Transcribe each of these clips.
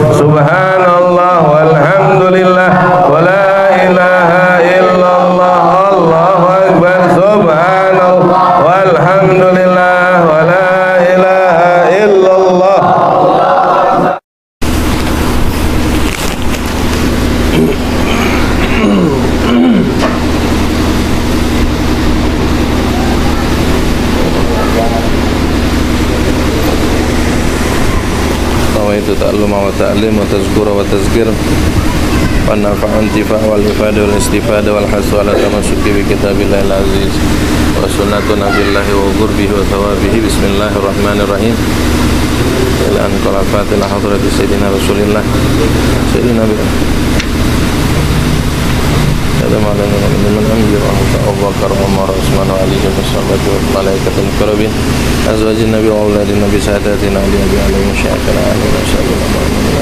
Subhanallah walhamdulillah wa la ilaha illallah. Allahu akbar. Subhanallah walhamdulillah wa la ilaha illallah. Itu ta'alluma wa ta'lim wa tazkura wa tazkir wa nafa'a intifa' wal ifada wal istifada wal hasu ala tamassuki bi kitabillahi al-aziz wa sunnatu nabillahi wa qurbihi wa thawabihi. Bismillahirrahmanirrahim. Ila an qala fatila hadrati sayyidina rasulillah sayyidina nabi Adam alaihi min anbiya Abu Bakar Umar Utsman wa Ali wa sahabatu wa malaikatul karabin azwajin nabi wa auladin nabi sa'adatina ali abi alaihi syaitan ali wa sallallahu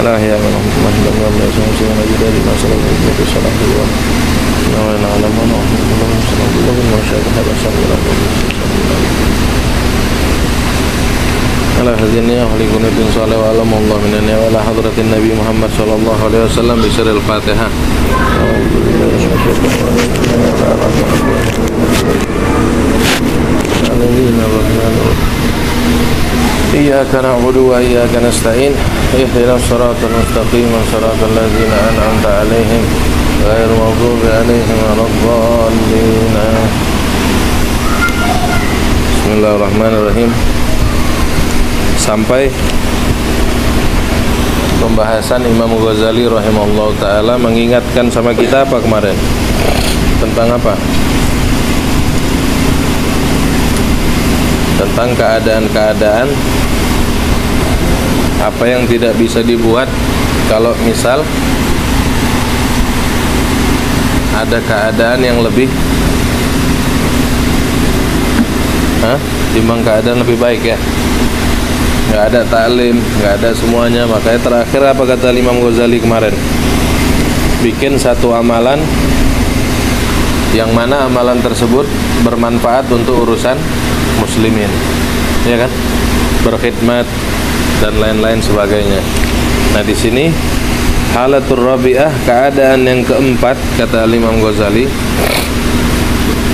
ala ya Muhammad dan wa sallallahu nabi dari masalah itu salam dulu wa na'lam wa sallallahu wa sallam ala hadiniya wa likunubin salih wa alam Allah minannya wa ala hadratin Nabi Muhammad sallallahu alaihi wasallam bisiril Fatihah. Iyyaka na'budu wa iyyaka nasta'in ihdinas siratal mustaqim siratal ladzina an'amta 'alaihim ghairil maghdubi 'alaihim waladdallin. Bismillahirrahmanirrahim. Sampai pembahasan Imam Ghazali rahimahullah ta'ala mengingatkan sama kita apa kemarin? Tentang apa? Tentang keadaan-keadaan apa yang tidak bisa dibuat kalau misal ada keadaan yang lebih timbang keadaan lebih baik ya. Nggak ada taklim, nggak ada semuanya. Makanya terakhir apa kata Imam Ghazali kemarin? Bikin satu amalan yang mana amalan tersebut bermanfaat untuk urusan muslimin, ya kan? Berkhidmat dan lain-lain sebagainya. Nah di sini halatul rabi'ah, keadaan yang keempat kata Imam Ghazali.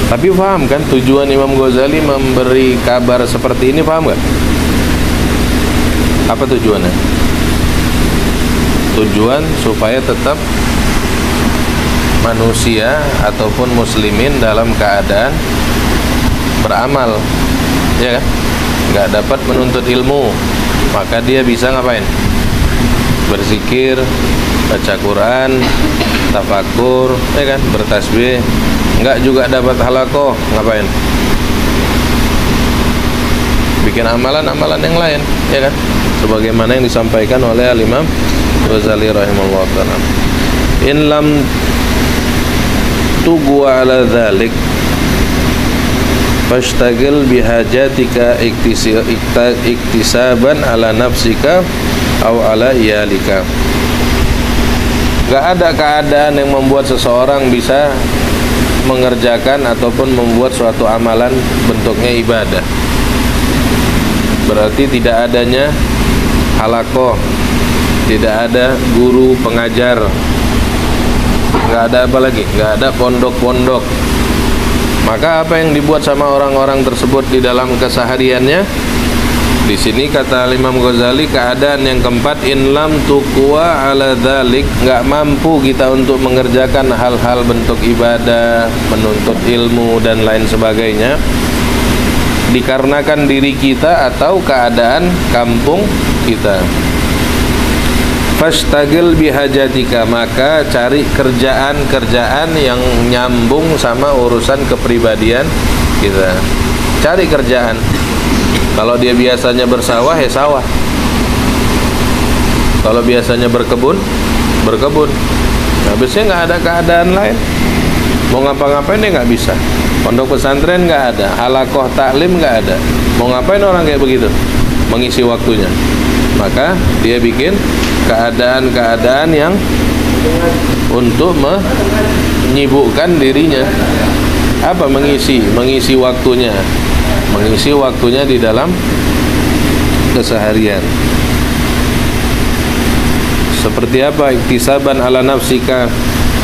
Tapi paham kan tujuan Imam Ghazali memberi kabar seperti ini, paham gak? Apa tujuannya? Tujuan supaya tetap manusia ataupun muslimin dalam keadaan beramal, ya kan? Nggak dapat menuntut ilmu, maka dia bisa ngapain? Berzikir, baca Quran, tafakur, ya kan? Bertasbih. Nggak juga dapat halaqah, ngapain? Bikin amalan-amalan yang lain, ya kan? Sebagaimana yang disampaikan oleh Imam Ghazali rahimahullah ta'ala. In lam tughwa ala dzalik fashtagil bihajatika iktisaban ala nafsika au ala iyalika. Gak ada keadaan yang membuat seseorang bisa mengerjakan ataupun membuat suatu amalan bentuknya ibadah. Berarti tidak adanya halaqah, tidak ada guru pengajar, nggak ada apa lagi, nggak ada pondok-pondok. Maka apa yang dibuat sama orang-orang tersebut di dalam kesehariannya? Di sini kata Imam Ghazali, keadaan yang keempat, in lam tuqwa ala dzalik, nggak mampu kita untuk mengerjakan hal-hal bentuk ibadah, menuntut ilmu dan lain sebagainya, dikarenakan diri kita atau keadaan kampung kita. Fashtagil bihajatika, maka cari kerjaan-kerjaan yang nyambung sama urusan kepribadian kita. Cari kerjaan. Kalau dia biasanya bersawah, ya sawah. Kalau biasanya berkebun, berkebun. Nah, biasanya nggak ada keadaan lain. Mau ngapa-ngapain dia nggak bisa. Pondok pesantren nggak ada, halaqah taklim nggak ada. Mau ngapain orang kayak begitu? Mengisi waktunya. Maka dia bikin keadaan-keadaan yang untuk menyibukkan dirinya. Apa mengisi waktunya? Mengisi waktunya di dalam keseharian. Seperti apa? Iktisaban ala nafsika,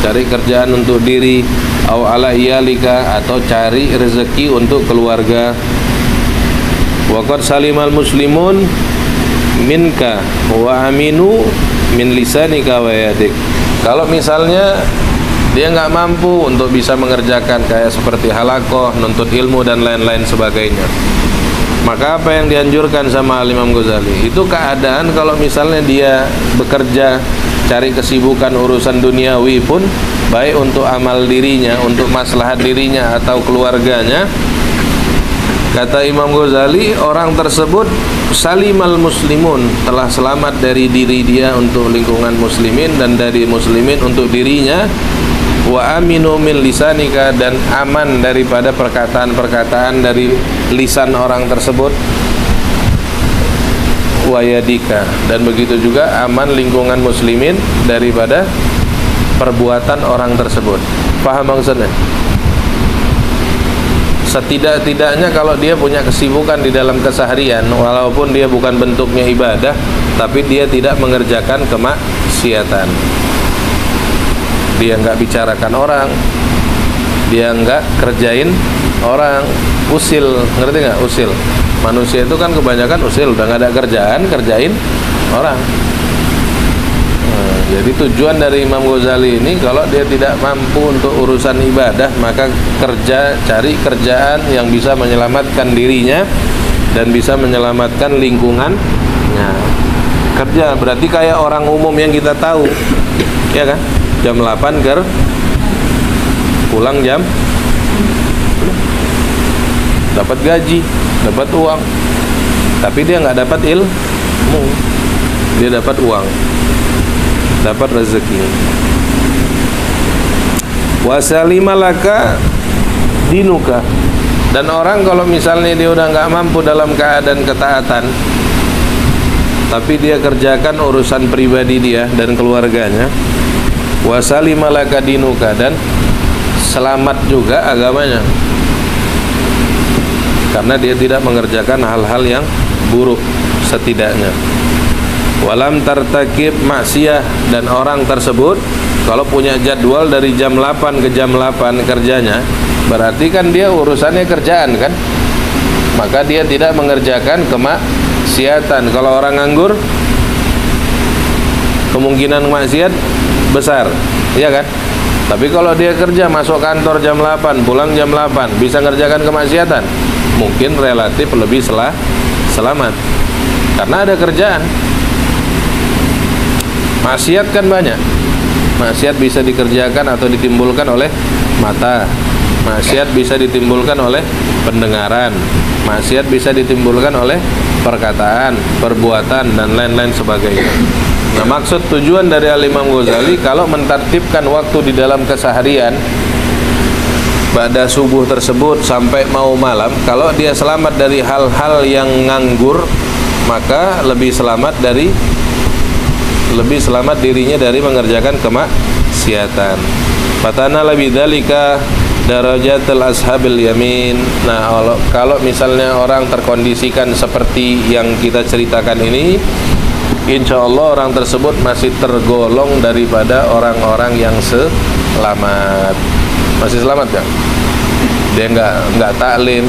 cari kerjaan untuk diri, au ala iyalika, atau cari rezeki untuk keluarga. Wa qad salimal muslimun minka wa aminu min lisanika wa yadik. Kalau misalnya dia nggak mampu untuk bisa mengerjakan kayak seperti halakoh, nuntut ilmu dan lain-lain sebagainya, maka apa yang dianjurkan sama Imam Ghazali itu keadaan kalau misalnya dia bekerja cari kesibukan urusan duniawi pun, baik untuk amal dirinya, untuk maslahat dirinya atau keluarganya, kata Imam Ghazali, orang tersebut salimal muslimun, telah selamat dari diri dia untuk lingkungan muslimin dan dari muslimin untuk dirinya, wa aminu min lisanika, dan aman daripada perkataan-perkataan dari lisan orang tersebut, wa yadika, dan begitu juga aman lingkungan muslimin daripada perbuatan orang tersebut. Paham maksudnya? Setidak-tidaknya kalau dia punya kesibukan di dalam keseharian, walaupun dia bukan bentuknya ibadah, tapi dia tidak mengerjakan kemaksiatan. Dia nggak bicarakan orang, dia nggak kerjain orang, usil, ngerti nggak? Usil. Manusia itu kan kebanyakan usil, udah nggak ada kerjaan, kerjain orang. Nah, jadi tujuan dari Imam Ghazali ini, kalau dia tidak mampu untuk urusan ibadah, maka cari kerjaan yang bisa menyelamatkan dirinya dan bisa menyelamatkan lingkungannya. Kerja berarti kayak orang umum yang kita tahu, ya kan? Jam 8 pulang jam, dapat gaji, dapat uang, tapi dia nggak dapat ilmu, dia dapat uang, dapat rezeki. Wasalimalaka dinuka, dan orang kalau misalnya dia udah nggak mampu dalam keadaan ketaatan, tapi dia kerjakan urusan pribadi dia dan keluarganya, wasalimalaka dinuka, dan selamat juga agamanya, karena dia tidak mengerjakan hal-hal yang buruk setidaknya. Walam tartakib maksiyah, dan orang tersebut kalau punya jadwal dari jam 8 ke jam 8 kerjanya, berarti kan dia urusannya kerjaan kan, maka dia tidak mengerjakan kemaksiatan. Kalau orang nganggur, kemungkinan maksiat besar, ya kan? Tapi kalau dia kerja, masuk kantor jam 8, pulang jam 8, bisa ngerjakan kemaksiatan, mungkin relatif lebih selamat, karena ada kerjaan. Maksiat kan banyak. Maksiat bisa dikerjakan atau ditimbulkan oleh mata, maksiat bisa ditimbulkan oleh pendengaran, maksiat bisa ditimbulkan oleh perkataan, perbuatan, dan lain-lain sebagainya. Nah, maksud tujuan dari Al-Imam Ghazali kalau mentertibkan waktu di dalam keseharian pada subuh tersebut sampai mau malam, kalau dia selamat dari hal-hal yang nganggur, maka lebih selamat dirinya dari mengerjakan kemaksiatan. Fatana lebih dalika darajatul ashabil yamin. Nah, kalau misalnya orang terkondisikan seperti yang kita ceritakan ini, insya Allah orang tersebut masih tergolong daripada orang-orang yang selamat. Masih selamat kan? Dia nggak taklim,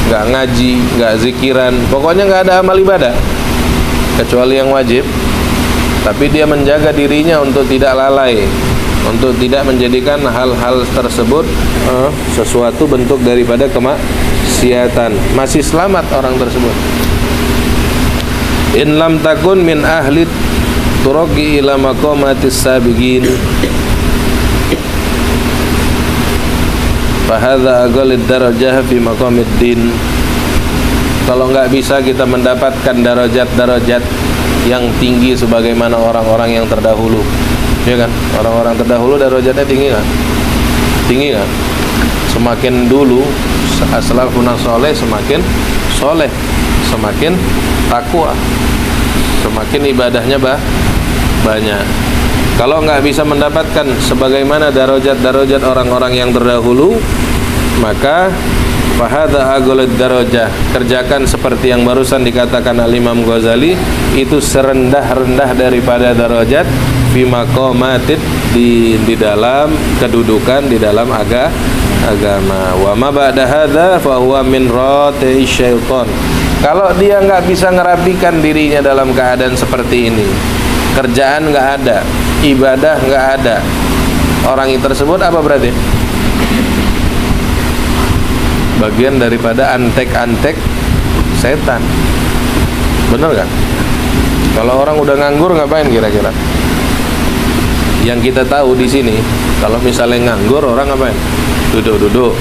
nggak ngaji, nggak zikiran, pokoknya nggak ada amal ibadah kecuali yang wajib. Tapi dia menjaga dirinya untuk tidak lalai, untuk tidak menjadikan hal-hal tersebut sesuatu bentuk daripada kemaksiatan. Masih selamat orang tersebut. In lam takun min ahli turaqi ila maqamatis sabiqin fa hadza aqallid darajah fi maqamid din. Kalau nggak bisa kita mendapatkan darajat-darajat yang tinggi sebagaimana orang-orang yang terdahulu, ya kan? Orang-orang terdahulu darajatnya tinggi nggak? Tinggi nggak? Semakin dulu as-salafun saleh semakin soleh, semakin takwa, semakin ibadahnya banyak. Kalau nggak bisa mendapatkan sebagaimana darajat-darajat orang-orang yang terdahulu, maka Fahadha agolad darajah, kerjakan seperti yang barusan dikatakan Al-Imam Ghazali, itu serendah-rendah daripada darajat fi maqamatid, di dalam kedudukan di dalam agama. Wa ma ba'da hadza fa huwa min rati syaitan. Kalau dia nggak bisa ngerapikan dirinya dalam keadaan seperti ini, kerjaan nggak ada, ibadah nggak ada, orang itu tersebut apa berarti? Bagian daripada antek-antek setan. Benar kan? Kalau orang udah nganggur ngapain kira-kira? Yang kita tahu di sini, kalau misalnya nganggur orang ngapain? Duduk-duduk,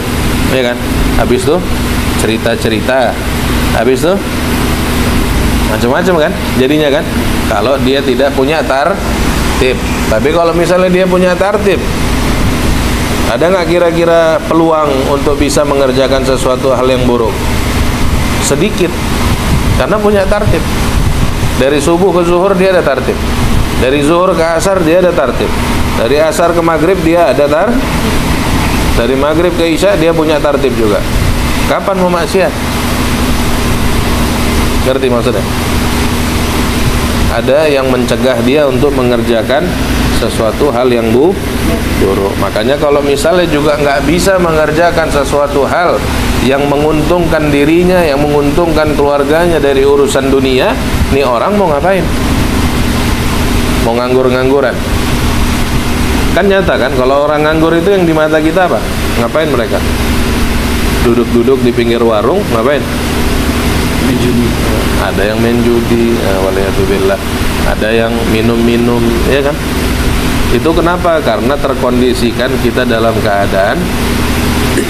ya kan? Habis tuh cerita-cerita, habis tuh macam-macam kan? Jadinya kan? Kalau dia tidak punya tartib. Tapi kalau misalnya dia punya tartib, ada nggak kira-kira peluang untuk bisa mengerjakan sesuatu hal yang buruk? Sedikit, karena punya tartib. Dari subuh ke zuhur dia ada tartib, dari zuhur ke asar dia ada tartib, dari asar ke maghrib dia ada dari maghrib ke isya dia punya tartib juga. Kapan mau maksiat? Ngerti maksudnya? Ada yang mencegah dia untuk mengerjakan sesuatu hal yang buruk. Makanya kalau misalnya juga nggak bisa mengerjakan sesuatu hal yang menguntungkan dirinya, yang menguntungkan keluarganya dari urusan dunia, nih orang mau ngapain? Mau nganggur-ngangguran? Kan nyata kan, kalau orang nganggur itu yang di mata kita apa? Ngapain mereka? Duduk-duduk di pinggir warung, ngapain? Main judi. Ada yang main judi, waliyatubillah. Ada yang minum-minum, ya kan? Itu kenapa? Karena terkondisikan kita dalam keadaan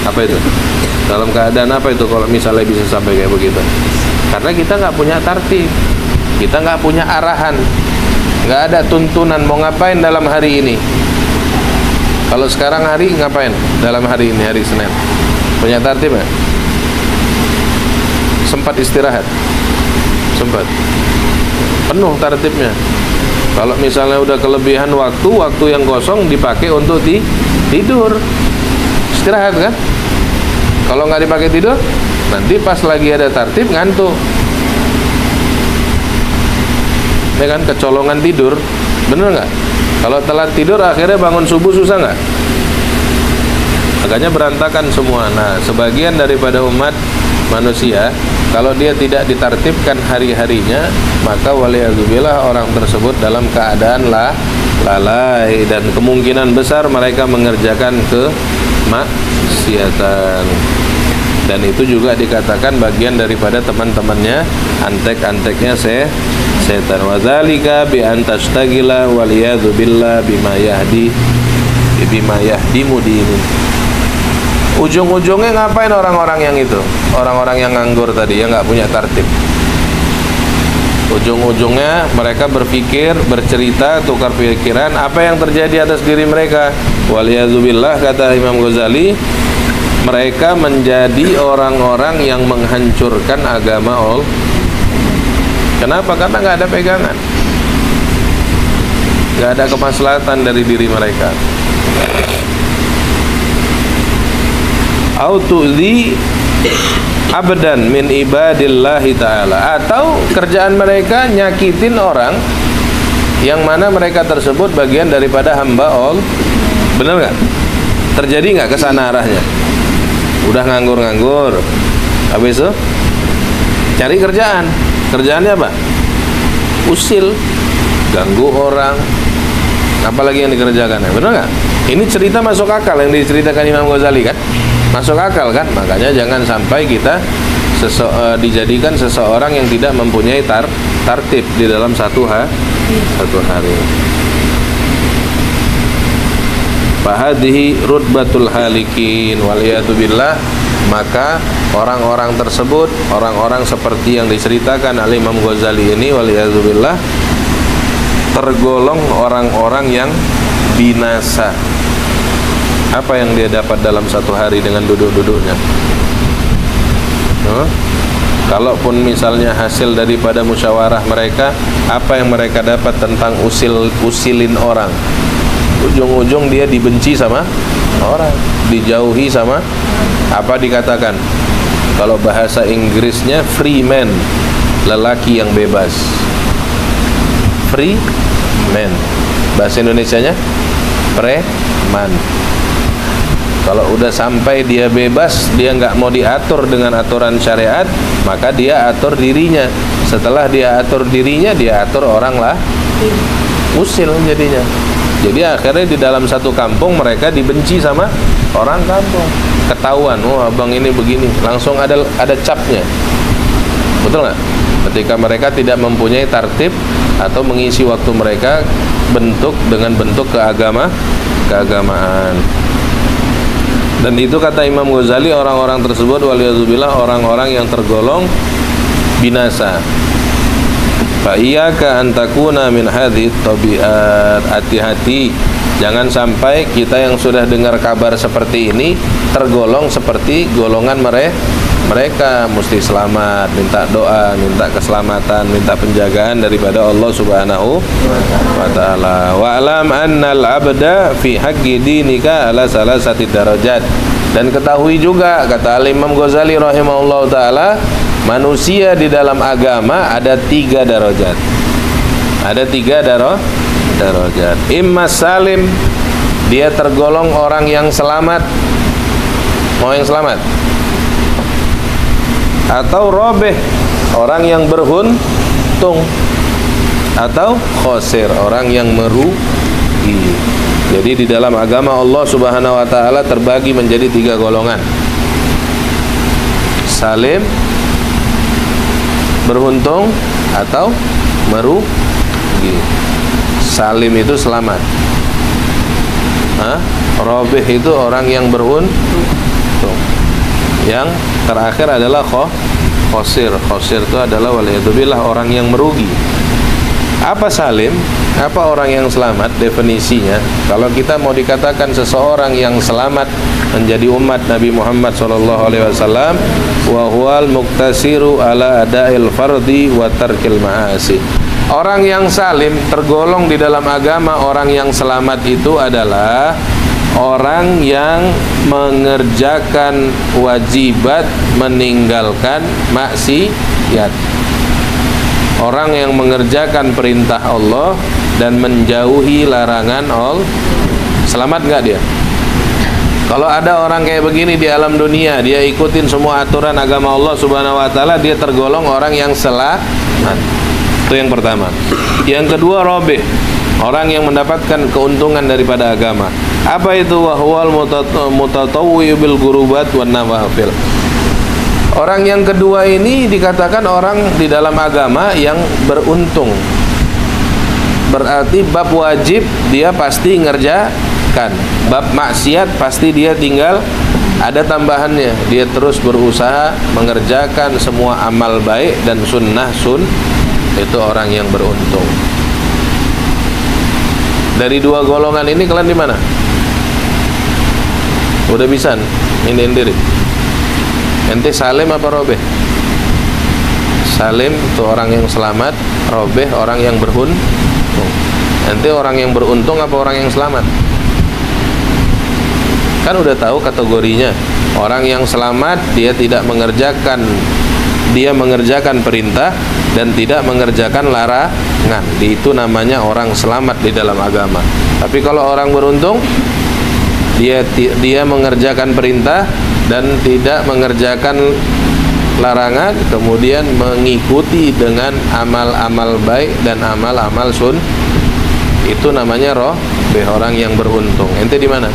apa itu? Dalam keadaan apa itu kalau misalnya bisa sampai kayak begitu? Karena kita nggak punya tartib, kita nggak punya arahan, nggak ada tuntunan mau ngapain dalam hari ini. Kalau sekarang hari ngapain dalam hari ini, hari Senin? Punya tartib ya? Sempat istirahat? Sempat? Penuh tartibnya. Kalau misalnya udah kelebihan waktu yang kosong dipakai untuk tidur, istirahat kan? Kalau nggak dipakai tidur, nanti pas lagi ada tartib ngantuk, ya kan? Kecolongan tidur, bener nggak? Kalau telat tidur akhirnya bangun subuh susah nggak? Makanya berantakan semua. Nah, sebagian daripada umat manusia, kalau dia tidak ditartibkan hari-harinya, maka waliyadzubillah orang tersebut dalam keadaan lalai, dan kemungkinan besar mereka mengerjakan kemaksiatan. Dan itu juga dikatakan bagian daripada teman-temannya, antek-anteknya setan. Wa dzalika bi an tashtagila waliyadzubillah bima yahdimu dini. Ujung-ujungnya ngapain orang-orang yang itu? Orang-orang yang nganggur tadi, yang nggak punya tartib. Ujung-ujungnya mereka berpikir, bercerita, tukar pikiran. Apa yang terjadi atas diri mereka? Waliyadzubillah, kata Imam Ghazali, mereka menjadi orang-orang yang menghancurkan agama Allah. Kenapa? Karena nggak ada pegangan, nggak ada kemaslahatan dari diri mereka. Autu'zi abdan min ibadillahi ta'ala, atau kerjaan mereka nyakitin orang yang mana mereka tersebut bagian daripada hamba Allah. Benar nggak? Terjadi nggak kesana arahnya? Udah nganggur-nganggur, habis itu cari kerjaan. Kerjaannya apa? Usil, ganggu orang, apalagi yang dikerjakan. Benar nggak? Ini cerita masuk akal yang diceritakan Imam Ghazali kan? Masuk akal kan? Makanya jangan sampai kita dijadikan seseorang yang tidak mempunyai tartib di dalam satu hari. Fahadhihi rutbatul halikin waliyatubillah. Maka orang-orang tersebut, orang-orang seperti yang diceritakan oleh Imam Ghazali ini, waliyatubillah, tergolong orang-orang yang binasa. Apa yang dia dapat dalam satu hari dengan duduk-duduknya? Kalaupun misalnya hasil daripada musyawarah mereka, apa yang mereka dapat tentang usilin orang? Ujung-ujung dia dibenci sama orang, dijauhi sama, apa dikatakan? Kalau bahasa Inggrisnya free man, lelaki yang bebas. Free man. Bahasa Indonesianya preman. Kalau udah sampai dia bebas, dia nggak mau diatur dengan aturan syariat, maka dia atur dirinya. Setelah dia atur dirinya, dia atur orang lah, usil jadinya. Jadi akhirnya di dalam satu kampung mereka dibenci sama orang kampung. Ketahuan, oh abang ini begini, langsung ada capnya. Betul nggak? Ketika mereka tidak mempunyai tertib atau mengisi waktu mereka dengan bentuk keagamaan. Dan itu kata Imam Ghazali, orang-orang tersebut waliyadzubillah orang-orang yang tergolong binasa. Fa iyyaka an takuna min hadhihi tabiat. Hati-hati, jangan sampai kita yang sudah dengar kabar seperti ini tergolong seperti golongan mereka. Mesti selamat, minta doa, minta keselamatan, minta penjagaan daripada Allah Subhanahu wa taala. Wa alam annal abda fi haqqi dinika ala salasati darajat. Dan ketahui juga kata Imam Ghazali rahimahullah taala, manusia di dalam agama ada 3 darajat. Ada 3 darajat. Imma salim, dia tergolong orang yang selamat. Mau yang selamat? Atau robeh, orang yang beruntung. Atau khosir, orang yang merugi. Jadi di dalam agama Allah Subhanahu wa taala terbagi menjadi 3 golongan. Salim, beruntung, atau merugi. Salim itu selamat. Robeh itu orang yang beruntung. Yang terakhir adalah khosir. Khosir itu adalah waliyadzubillah orang yang merugi. Apa salim? Apa orang yang selamat? Definisinya, kalau kita mau dikatakan seseorang yang selamat menjadi umat Nabi Muhammad SAW, wa huwal muktasiru ala ada'il fardi wa tarkil ma'asi. Orang yang salim tergolong di dalam agama, orang yang selamat itu adalah orang yang mengerjakan wajibat, meninggalkan maksiat. Orang yang mengerjakan perintah Allah dan menjauhi larangan Allah. Selamat nggak dia? Kalau ada orang kayak begini di alam dunia, dia ikutin semua aturan agama Allah Subhanahu wa taala, dia tergolong orang yang selamat. Itu yang pertama. Yang kedua, robeh, orang yang mendapatkan keuntungan daripada agama. Apa itu? Wahwal mutatawwi bil gurubat wan nawafil. Orang yang kedua ini dikatakan orang di dalam agama yang beruntung. Berarti bab wajib dia pasti ngerjakan, bab maksiat pasti dia tinggal, ada tambahannya, dia terus berusaha mengerjakan semua amal baik dan sunnah. Itu orang yang beruntung. Dari 2 golongan ini kalian di mana? Udah bisa ini diri. Ente salim apa robeh? Salim itu orang yang selamat, robeh orang yang beruntung. Ente orang yang beruntung apa orang yang selamat? Kan udah tahu kategorinya. Orang yang selamat dia tidak mengerjakan, dia mengerjakan perintah dan tidak mengerjakan larangan. Itu namanya orang selamat di dalam agama. Tapi kalau orang beruntung, dia mengerjakan perintah dan tidak mengerjakan larangan, kemudian mengikuti dengan amal-amal baik dan amal-amal itu namanya robeh, orang yang beruntung. Ente di mana?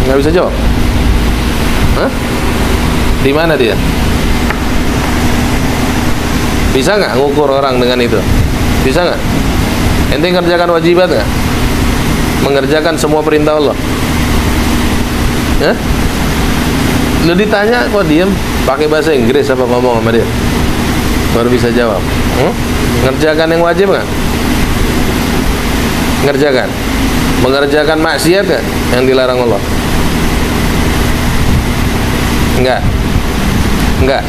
Nggak bisa jawab? Di mana dia? Bisa nggak ngukur orang dengan itu? Bisa nggak? Ente ngerjakan wajibat nggak? Mengerjakan semua perintah Allah? Lu ditanya kok diem? Pakai bahasa Inggris apa ngomong sama dia? Baru bisa jawab. Ngerjakan yang wajib nggak? Ngerjakan. Mengerjakan maksiat nggak yang dilarang Allah? Enggak.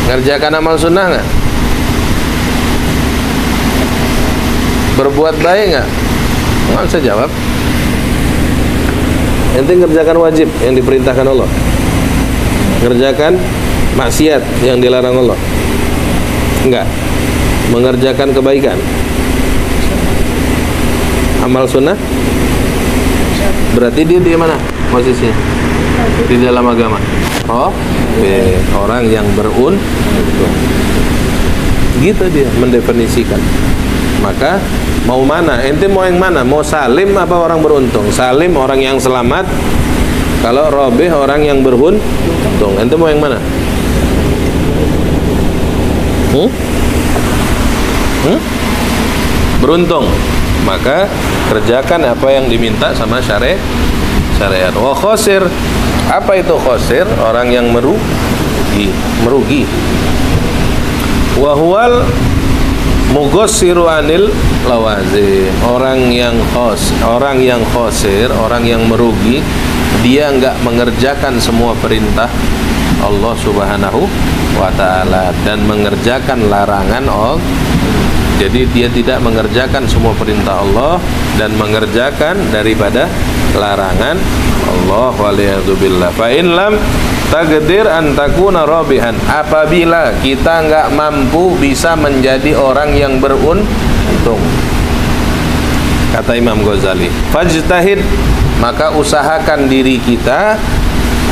Ngerjakan amal sunnah nggak? Berbuat baik nggak? Nggak bisa jawab. Ente ngerjakan wajib yang diperintahkan Allah, ngerjakan maksiat yang dilarang Allah? Enggak. Mengerjakan kebaikan, amal sunnah, berarti dia di mana posisinya di dalam agama? Oh, orang yang beruntung. Gitu dia mendefinisikan. Maka mau mana? Ente mau yang mana? Mau salim apa orang beruntung? Salim orang yang selamat. Kalau robeh orang yang beruntung. Ente mau yang mana? Beruntung. Maka kerjakan apa yang diminta sama syariat. Wa khosir. Apa itu khosir? Orang yang merugi. Wa huwal mugossiru anil lawazim. Orang yang khosir, orang yang merugi, dia enggak mengerjakan semua perintah Allah Subhanahu wa ta'ala dan mengerjakan larangan Allah. Jadi dia tidak mengerjakan semua perintah Allah dan mengerjakan daripada larangan Allah. Waliyadzubillah. Fa in lam taqdir an takuna rabihan. Apabila kita enggak mampu bisa menjadi orang yang beruntung, kata Imam Ghazali, fajtahid, maka usahakan diri kita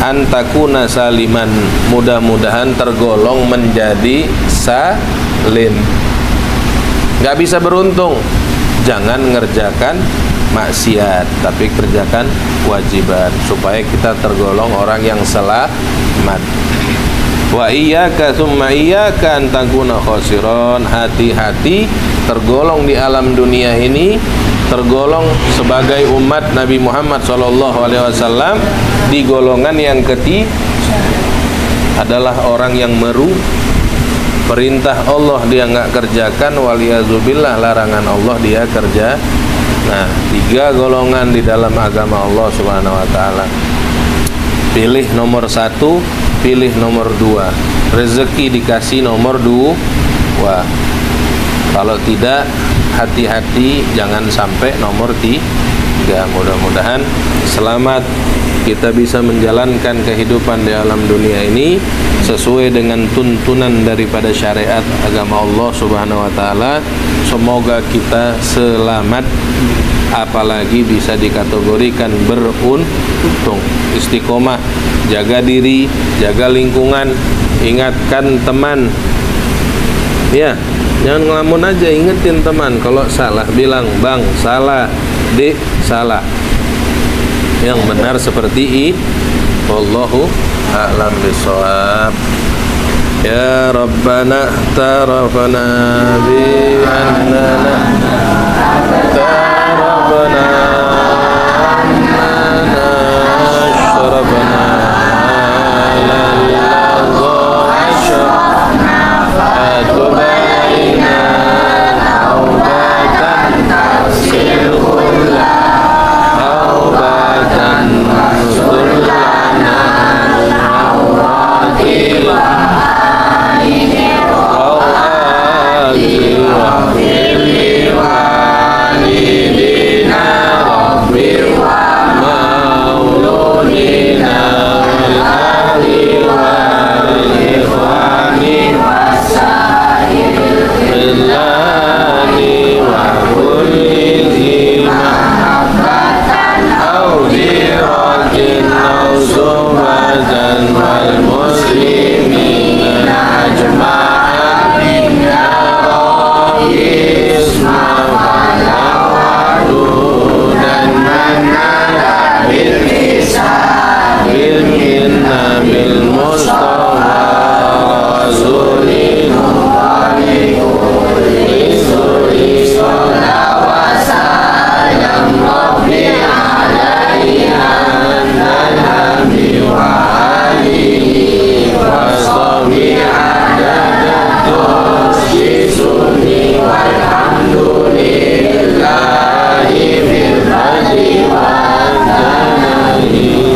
antakuna saliman, mudah-mudahan tergolong menjadi salim. Nggak bisa beruntung, jangan ngerjakan maksiat, tapi kerjakan kewajiban supaya kita tergolong orang yang selamat. Wa iyyaka tsumma iyyaka an takuna khosiron. Hati-hati tergolong di alam dunia ini, tergolong sebagai umat Nabi Muhammad SAW di golongan yang ketiga adalah orang yang perintah Allah dia nggak kerjakan, waliyazubillah larangan Allah dia kerja. Nah, 3 golongan di dalam agama Allah Subhanahu wa ta'ala. Pilih nomor 1, pilih nomor 2. Rezeki dikasih nomor 2. Kalau tidak, hati-hati jangan sampai nomor 3. Mudah-mudahan selamat, kita bisa menjalankan kehidupan di alam dunia ini sesuai dengan tuntunan daripada syariat agama Allah Subhanahu wa ta'ala. Semoga kita selamat, apalagi bisa dikategorikan beruntung. Istiqomah, jaga diri, jaga lingkungan, ingatkan teman. Ya, jangan ngelamun aja, ingetin teman. Kalau salah bilang, "Bang, salah, Dek, salah." Yang benar seperti ini. Wallahu a'lam bishawab. Ya Rabbana tarafana bi annana tarafana annana syarafana lallahu asyafna fatubaina taubatan tasilhulla taubatan sullana awratillah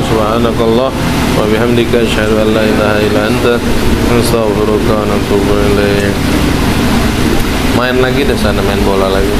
Subhanakallah wa bihamdika asyhadu an la ilaha illa anta astaghfiruka wa atubu ilaik. Main lagi deh sana, main bola lagi.